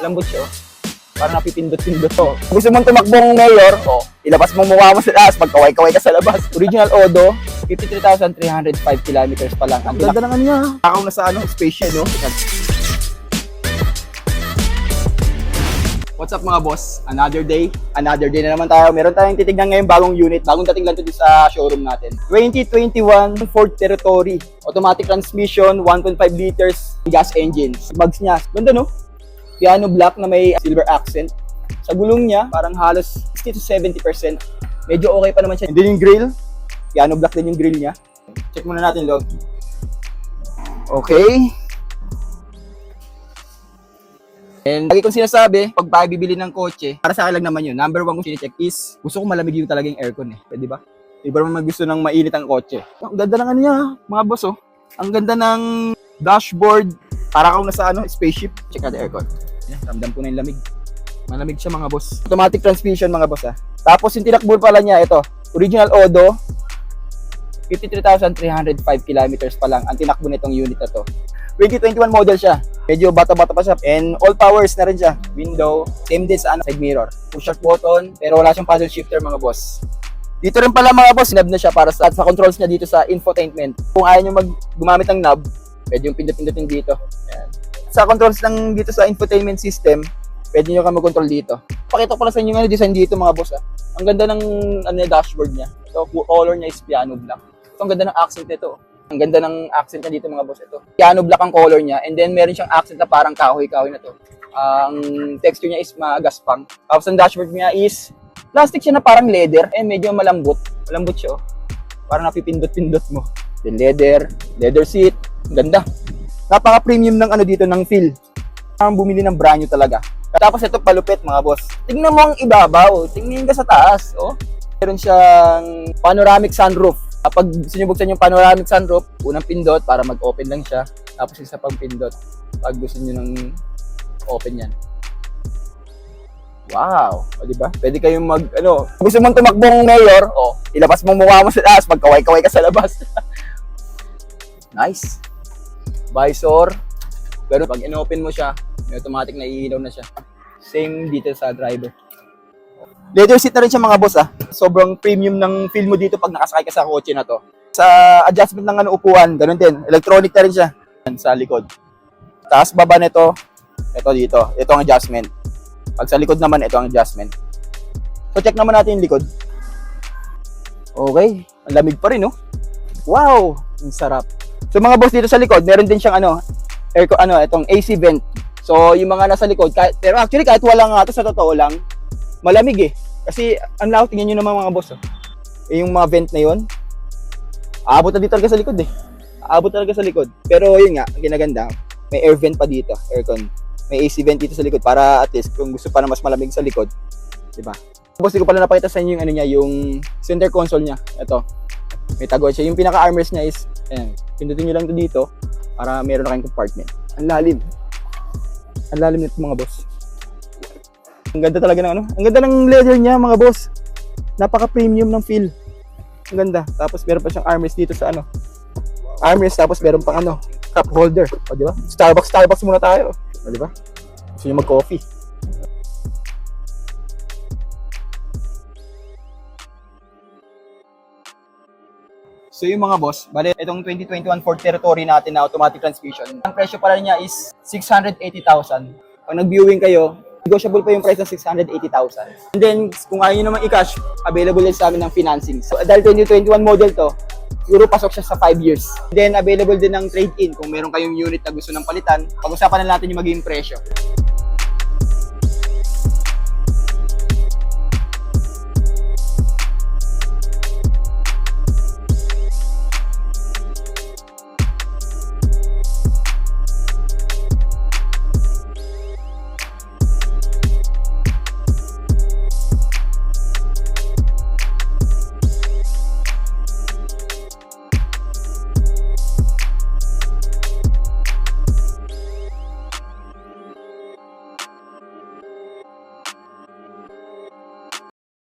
Lambot siya, oh. Parang napipindot-pindot to. Gusto mong tumakbong mayor, ilabas mong mukha mo sa taas, magkaway-kaway ka sa labas. Original Odo, 53,305 kilometers pa lang. Ang ganda ng ano niya. Takaw na sa spaceship, no? What's up mga boss? Another day na naman tayo. Meron tayong titignan ngayon bagong unit. Bagong dating lang ito sa showroom natin. 2021 Ford Territory. Automatic transmission, 1.5 liters gas engine. Bags niya. Ganda, no? Piano black na may silver accent. Sa gulong niya, parang halos 60 to 70%. Medyo okay pa naman siya. And then yung grill, piano black din yung grill niya. Check muna natin loob. Okay. And lagi kong sinasabi, pag bibili ng kotse, para sa akin lang naman yun. Number one kong sine-check is, gusto ko malamig yung talagang aircon eh. Pwede ba? Iba naman gusto ng mainit ang kotse. Ang ganda ng ano niya, mga boss oh. Ang ganda ng dashboard. Para kung nasa spaceship. Check natin aircon. Yan, ramdam ko na yung lamig. Malamig siya mga boss. Automatic transmission mga boss ah. Tapos yung tinakbo pala niya, ito. Original Odo. 53,305 kilometers pa lang ang tinakbo nitong unit na to. 2021 model siya. Medyo bata-bata pa siya. And all powers na rin siya. Window. Same din sa side mirror. Push start button. Pero wala siyang paddle shifter mga boss. Dito rin pala mga boss, knob na siya para sa controls niya dito sa infotainment. Kung ayaw nyo gumamit ng knob, pwede yung pindot-pindotin dito. Ayan. Sa controls lang dito sa infotainment system, pwede nyo ka mag-control dito. Pakita ko pala sa inyo yung design dito mga boss. Ang ganda ng dashboard niya. Ito, color niya is piano black. Ito, ang ganda ng accent nito. Ang ganda ng accent niya dito mga boss. Ito. Piano black ang color niya. And then meron siyang accent na parang kahoy-kahoy na to. Ang texture niya is magaspang. Tapos ang dashboard niya is plastic siya na parang leather. And medyo malambot. Malambot siya. Parang napipindot-pindot mo. Then leather seat. Ganda. Napaka-premium ng dito ng feel. Parang bumili ng brand new talaga. Tapos ito palupit mga boss. Tingnan mo ang ibabaw. Tingnan ka sa taas. Oh. Meron siyang panoramic sunroof. Kapag gusto nyo buksan yung panoramic sunroof, unang pindot para mag-open lang siya. Tapos isa pang pindot pag gusto nyo nang open yan. Wow! O diba? Pwede kayong gusto mong tumakbong mayor, ilabas mong mukha mo sa taas, magkaway-kaway ka sa labas. Nice! Visor. Pero pag in-open mo siya, may automatic na iilaw na siya. Same dito sa driver. Leather seat na rin siya mga boss ah. Sobrang premium ng feel mo dito pag nakasakay ka sa kotse na to. Sa adjustment ng upuan, ganun din. Electronic na rin siya. Sa likod. Taas baba nito, ito dito. Ito ang adjustment. Pag sa likod naman, ito ang adjustment. So check naman natin yung likod. Okay. Ang lamig pa rin no? Wow! Ang sarap. So mga boss dito sa likod, meron din siyang itong AC vent. So yung mga nasa likod, pero actually kahit wala nga ito sa totoo lang, malamig eh. Kasi ang lawak, tingnan nyo naman mga boss. Yung mga vent na yun, aabot na dito talaga sa likod eh. Aabot talaga sa likod. Pero yun nga, ang ginaganda, may air vent pa dito, aircon. May AC vent dito sa likod para at least kung gusto pa na mas malamig sa likod, diba? Boss, di ko pala napakita sa inyo yung yung center console niya. Ito. May taguan siya. Yung pinaka-armrest niya is, ayan, pindutin nyo lang ito dito para meron na kayong compartment. Ang lalim. Ang lalim nito mga boss. Ang ganda talaga ng Ang ganda ng leather niya mga boss. Napaka-premium ng feel. Ang ganda. Tapos meron pa siyang armrest dito sa armrest, tapos meron pang cup holder. O di ba? Starbucks muna tayo. O di ba? Gusto niyo mag-coffee. So yung mga boss, bale itong 2021 Ford Territory natin na automatic transmission. Ang presyo pala niya is 680,000. Pag nag-viewing kayo, negotiable pa yung price ng 680,000. And then, kung ayaw nyo naman i-cash, available din sa amin ng financing. So, dahil 2021 model to, siguro pasok siya sa 5 years. Then, available din ng trade-in kung meron kayong unit na gusto ng palitan. Pag-usapan na natin yung magiging presyo.